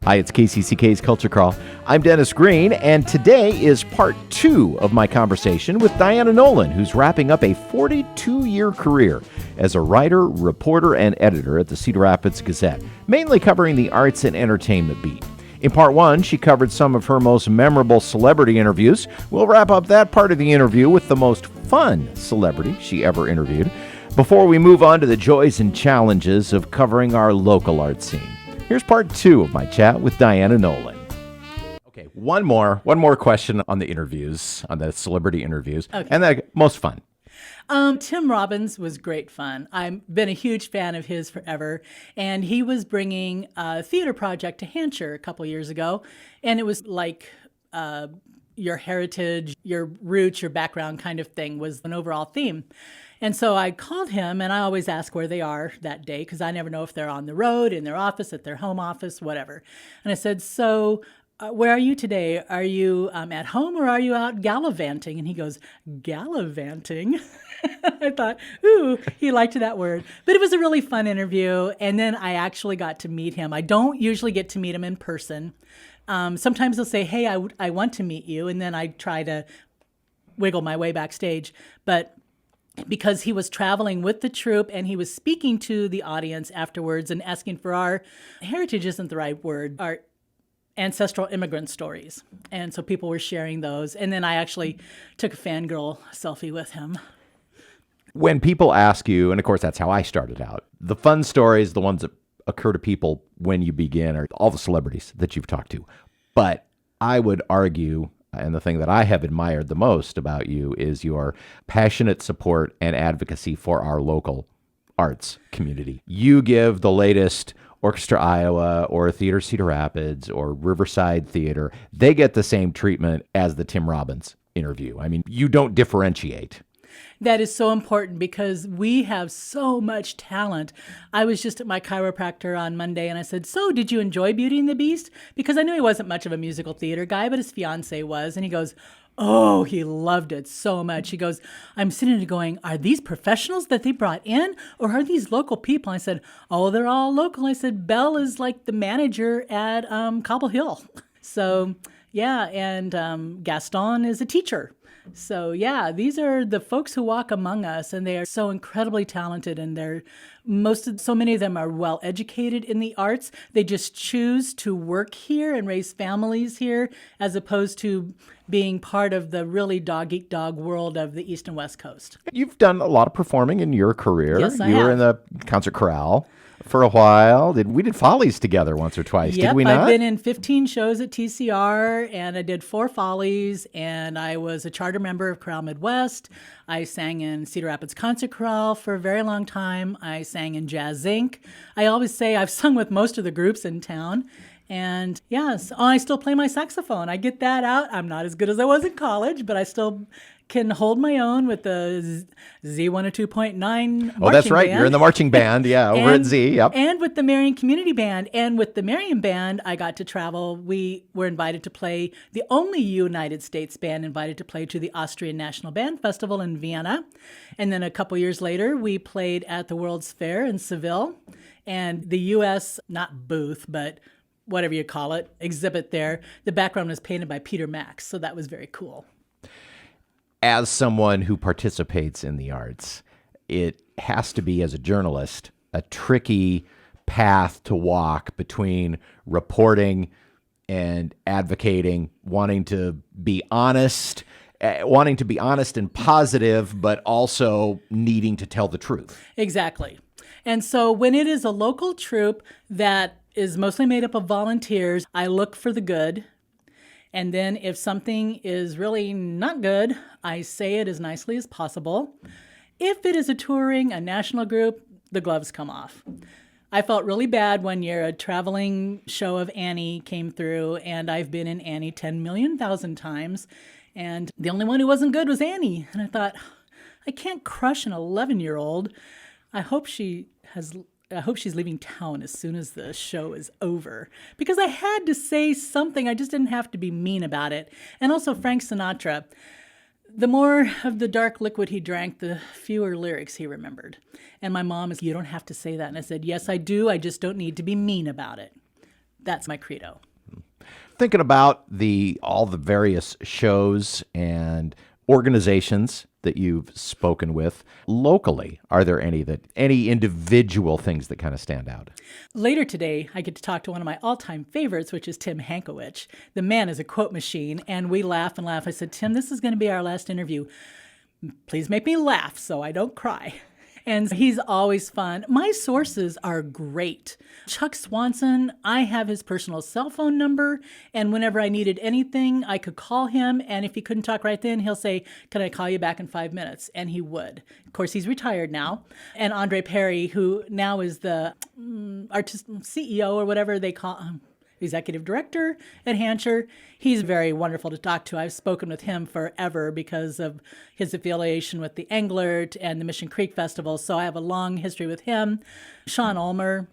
Hi, it's KCCK's Culture Crawl. I'm Dennis Green, and today is part 2 of my conversation with Diana Nollen, who's wrapping up a 42-year career as a writer, reporter, and editor at the Cedar Rapids Gazette, mainly covering the arts and entertainment beat. In part 1, she covered some of her most memorable celebrity interviews. We'll wrap up that part of the interview with the most fun celebrity she ever interviewed, before we move on to the joys and challenges of covering our local art scene. Here's part 2 of my chat with Diana Nollen. Okay, one more question on the interviews, on the celebrity interviews, okay. And the most fun. Tim Robbins was great fun. I've been a huge fan of his forever, and he was bringing a theater project to Hampshire a couple years ago, and it was like your heritage, your roots, your background kind of thing was an overall theme. And so I called him, and I always ask where they are that day because I never know if they're on the road, in their office, at their home office, whatever. And I said, so where are you today? Are you at home or are you out gallivanting? And he goes, gallivanting? I thought, ooh, he liked that word. But it was a really fun interview. And then I actually got to meet him. I don't usually get to meet him in person. Sometimes they'll say, hey, I want to meet you. And then I try to wiggle my way backstage. But because he was traveling with the troupe and he was speaking to the audience afterwards and asking for our heritage isn't the right word, our ancestral immigrant stories. And so people were sharing those. And then I actually took a fangirl selfie with him. When people ask you, and of course that's how I started out, the fun stories, the ones that occur to people when you begin, are all the celebrities that you've talked to. But I would argue, and the thing that I have admired the most about you is your passionate support and advocacy for our local arts community. You give the latest Orchestra Iowa or Theater Cedar Rapids or Riverside Theater, they get the same treatment as the Tim Robbins interview. I mean, you don't differentiate. That is so important because we have so much talent. I was just at my chiropractor on Monday and I said, so did you enjoy Beauty and the Beast? Because I knew he wasn't much of a musical theater guy, but his fiance was. And he goes, oh, he loved it so much. He goes, I'm sitting there going, are these professionals that they brought in or are these local people? I said, oh, they're all local. I said, Belle is like the manager at Cobble Hill. So yeah, and Gaston is a teacher. So yeah, these are the folks who walk among us, and they are so incredibly talented, and so many of them are well educated in the arts. They just choose to work here and raise families here, as opposed to being part of the really dog-eat-dog world of the East and West Coast. You've done a lot of performing in your career. Yes, I have. You were in the concert chorale for a while. We did Follies together once or twice, yep, did we not? I've been in 15 shows at TCR, and I did 4 Follies, and I was a charter member of Chorale Midwest. I sang in Cedar Rapids Concert Chorale for a very long time. I sang in Jazz Inc. I always say I've sung with most of the groups in town. And yes, I still play my saxophone. I get that out. I'm not as good as I was in college, but I still can hold my own with the Z102.9 marching Oh, that's right. band. You're in the marching band, yeah, over at Z. Yep. And with the Marion Community Band. And with the Marion Band, I got to travel. We were invited to play, the only United States band invited to play to the Austrian National Band Festival in Vienna. And then a couple years later, we played at the World's Fair in Seville. And the U.S., not booth, but whatever you call it, exhibit there, the background was painted by Peter Max. So that was very cool. As someone who participates in the arts, it has to be, as a journalist, a tricky path to walk between reporting and advocating, wanting to be honest and positive, but also needing to tell the truth. Exactly. And so when it is a local troupe that is mostly made up of volunteers, I look for the good. And then if something is really not good, I say it as nicely as possible. If it is a national group, the gloves come off. I felt really bad one year. A traveling show of Annie came through, and I've been in Annie 10 million thousand times. And the only one who wasn't good was Annie. And I thought, I can't crush an 11-year-old. I hope she's leaving town as soon as the show is over, because I had to say something. I just didn't have to be mean about it. And also Frank Sinatra, the more of the dark liquid he drank, the fewer lyrics he remembered. And my mom is, you don't have to say that. And I said, yes, I do. I just don't need to be mean about it. That's my credo. Thinking about all the various shows and organizations that you've spoken with locally, are there any individual things that kind of stand out? Later today, I get to talk to one of my all-time favorites, which is Tim Hankowich. The man is a quote machine, and we laugh and laugh. I said, Tim, this is going to be our last interview. Please make me laugh so I don't cry. And he's always fun. My sources are great. Chuck Swanson, I have his personal cell phone number, and whenever I needed anything, I could call him, and if he couldn't talk right then, he'll say, can I call you back in 5 minutes? And he would. Of course, he's retired now. And Andre Perry, who now is the CEO or whatever they call him, executive director at Hansher. He's very wonderful to talk to. I've spoken with him forever because of his affiliation with the Englert and the Mission Creek Festival. So I have a long history with him. Sean Ulmer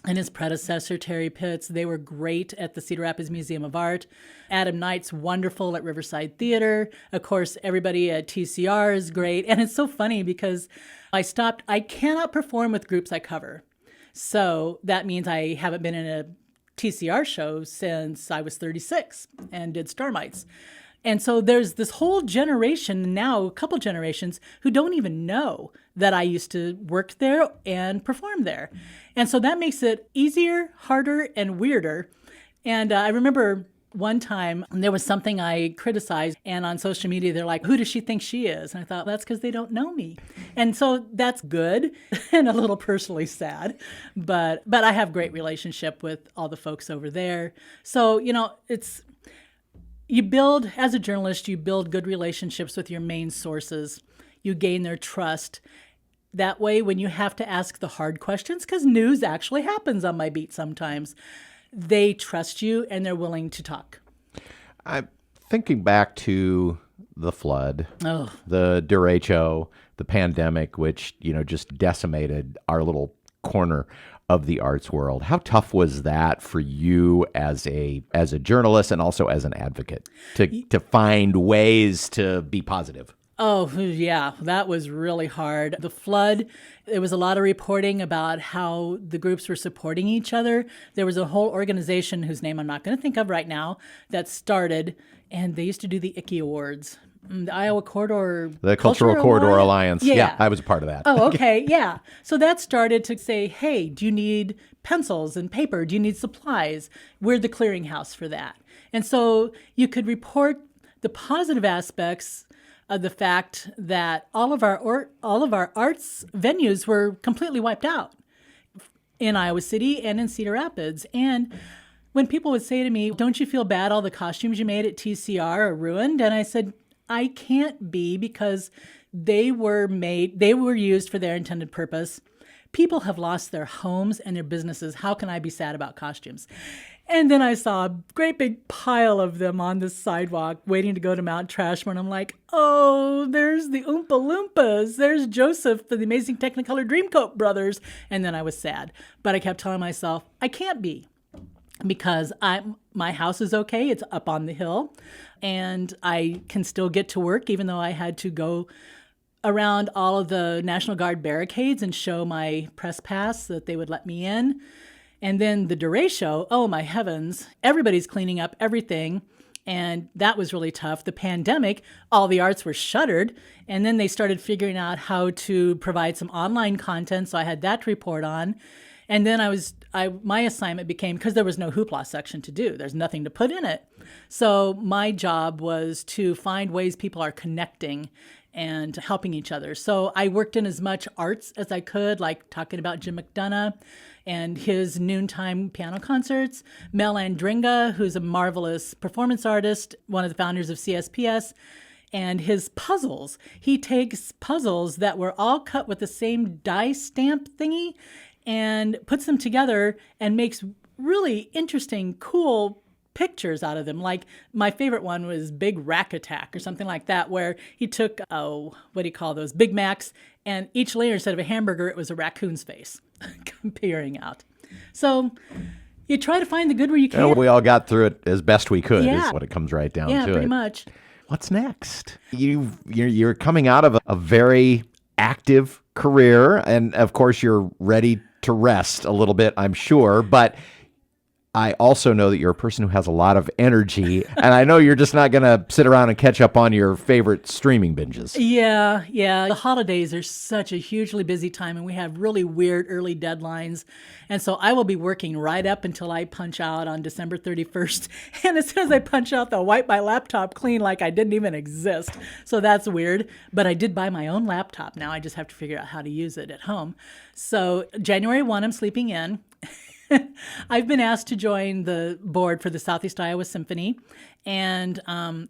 and his predecessor, Terry Pitts, they were great at the Cedar Rapids Museum of Art. Adam Knight's wonderful at Riverside Theater. Of course, everybody at TCR is great. And it's so funny because I cannot perform with groups I cover. So that means I haven't been in a TCR show since I was 36 and did Starmites. And so there's this whole generation now, a couple generations, who don't even know that I used to work there and perform there. And so that makes it easier, harder, and weirder. And I remember one time there was something I criticized, and on social media they're like, who does she think she is? And I thought, that's because they don't know me. And so that's good and a little personally sad, but I have great relationship with all the folks over there. So, as a journalist, you build good relationships with your main sources. You gain their trust. That way, when you have to ask the hard questions, because news actually happens on my beat sometimes, they trust you and they're willing to talk. I'm thinking back to the flood, the derecho, the pandemic, which, just decimated our little corner of the arts world. How tough was that for you as a journalist and also as an advocate to find ways to be positive? Oh, yeah, that was really hard. The flood, there was a lot of reporting about how the groups were supporting each other. There was a whole organization whose name I'm not going to think of right now that started, and they used to do the Icky Awards. The Iowa Corridor... The Cultural Corridor Alliance. Yeah, I was a part of that. Oh, okay, yeah. So that started to say, hey, do you need pencils and paper? Do you need supplies? We're the clearinghouse for that. And so you could report the positive aspects of the fact that all of our arts venues were completely wiped out in Iowa City and in Cedar Rapids. And when people would say to me, don't you feel bad all the costumes you made at TCR are ruined? And I said, I can't be, because they were used for their intended purpose. People have lost their homes and their businesses. How can I be sad about costumes? And then I saw a great big pile of them on the sidewalk waiting to go to Mount Trashmore. And I'm like, oh, there's the Oompa Loompas. There's Joseph, the Amazing Technicolor Dreamcoat brothers. And then I was sad. But I kept telling myself, I can't be, because my house is okay. It's up on the hill. And I can still get to work, even though I had to go around all of the National Guard barricades and show my press pass so that they would let me in. And then the derecho, oh my heavens, everybody's cleaning up everything. And that was really tough. The pandemic, all the arts were shuttered. And then they started figuring out how to provide some online content. So I had that to report on. And then my assignment became, because there was no hoopla section to do, there's nothing to put in it. So my job was to find ways people are connecting and helping each other. So I worked in as much arts as I could, like talking about Jim McDonough and his noontime piano concerts. Mel Andringa, who's a marvelous performance artist, one of the founders of CSPS, and his puzzles. He takes puzzles that were all cut with the same die stamp thingy and puts them together and makes really interesting, cool pictures out of them. Like my favorite one was Big Rack Attack or something like that, where he took, what do you call those, Big Macs, and each layer, instead of a hamburger, it was a raccoon's face comparing out. So you try to find the good where you can. And we all got through it as best we could, is what it comes right down to. Yeah, pretty much. What's next? You're coming out of a very active career, and of course you're ready to rest a little bit, I'm sure, but I also know that you're a person who has a lot of energy, and I know you're just not going to sit around and catch up on your favorite streaming binges. Yeah. The holidays are such a hugely busy time, and we have really weird early deadlines. And so I will be working right up until I punch out on December 31st. And as soon as I punch out, they'll wipe my laptop clean like I didn't even exist. So that's weird. But I did buy my own laptop. Now I just have to figure out how to use it at home. So January 1, I'm sleeping in. I've been asked to join the board for the Southeast Iowa Symphony, and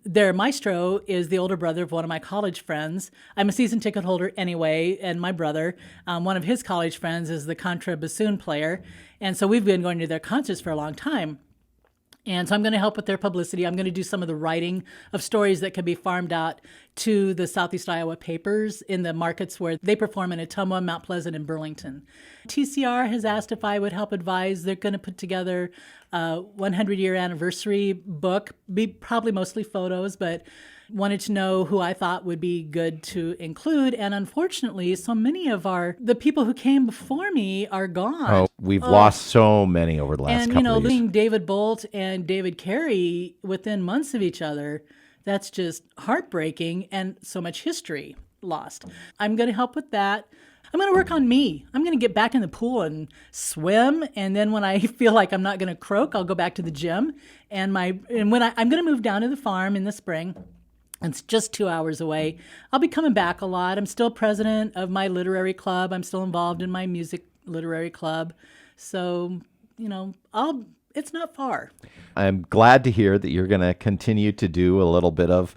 their maestro is the older brother of one of my college friends. I'm a season ticket holder anyway, and my brother, one of his college friends, is the contrabassoon player, and so we've been going to their concerts for a long time. And so I'm going to help with their publicity. I'm going to do some of the writing of stories that can be farmed out to the Southeast Iowa papers in the markets where they perform in Ottumwa, Mount Pleasant, and Burlington. TCR has asked if I would help advise. They're going to put together a 100-year anniversary book, be probably mostly photos, but wanted to know who I thought would be good to include. And unfortunately, so many of the people who came before me are gone. Oh, we've lost so many over the last couple of years. Losing David Bolt and David Carey within months of each other, that's just heartbreaking, and so much history lost. I'm going to help with that. I'm going to work on me. I'm going to get back in the pool and swim, and then when I feel like I'm not going to croak, I'll go back to the gym. I'm going to move down to the farm in the spring. It's just 2 hours away. I'll be coming back a lot. I'm still president of my literary club. I'm still involved in my music literary club. So, it's not far. I'm glad to hear that you're going to continue to do a little bit of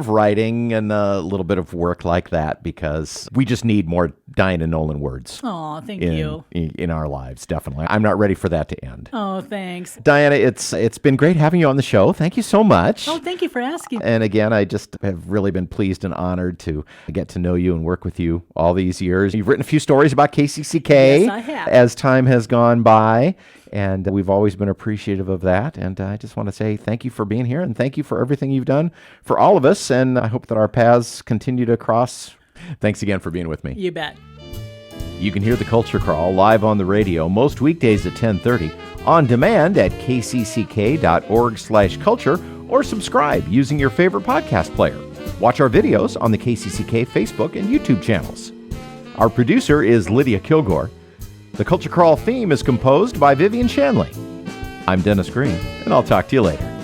writing and a little bit of work like that, because we just need more Diana Nollen words. Oh, thank you. In our lives, definitely. I'm not ready for that to end. Oh, thanks. Diana, it's been great having you on the show. Thank you so much. Oh, thank you for asking. And again, I just have really been pleased and honored to get to know you and work with you all these years. You've written a few stories about KCCK. Yes, I have. As time has gone by. And we've always been appreciative of that. And I just want to say thank you for being here, and thank you for everything you've done for all of us. And I hope that our paths continue to cross. Thanks again for being with me. You bet. You can hear The Culture Crawl live on the radio most weekdays at 10:30, on demand at kcck.org/culture, or subscribe using your favorite podcast player. Watch our videos on the KCCK Facebook and YouTube channels. Our producer is Lydia Kilgore. The Culture Crawl theme is composed by Vivian Shanley. I'm Dennis Green, and I'll talk to you later.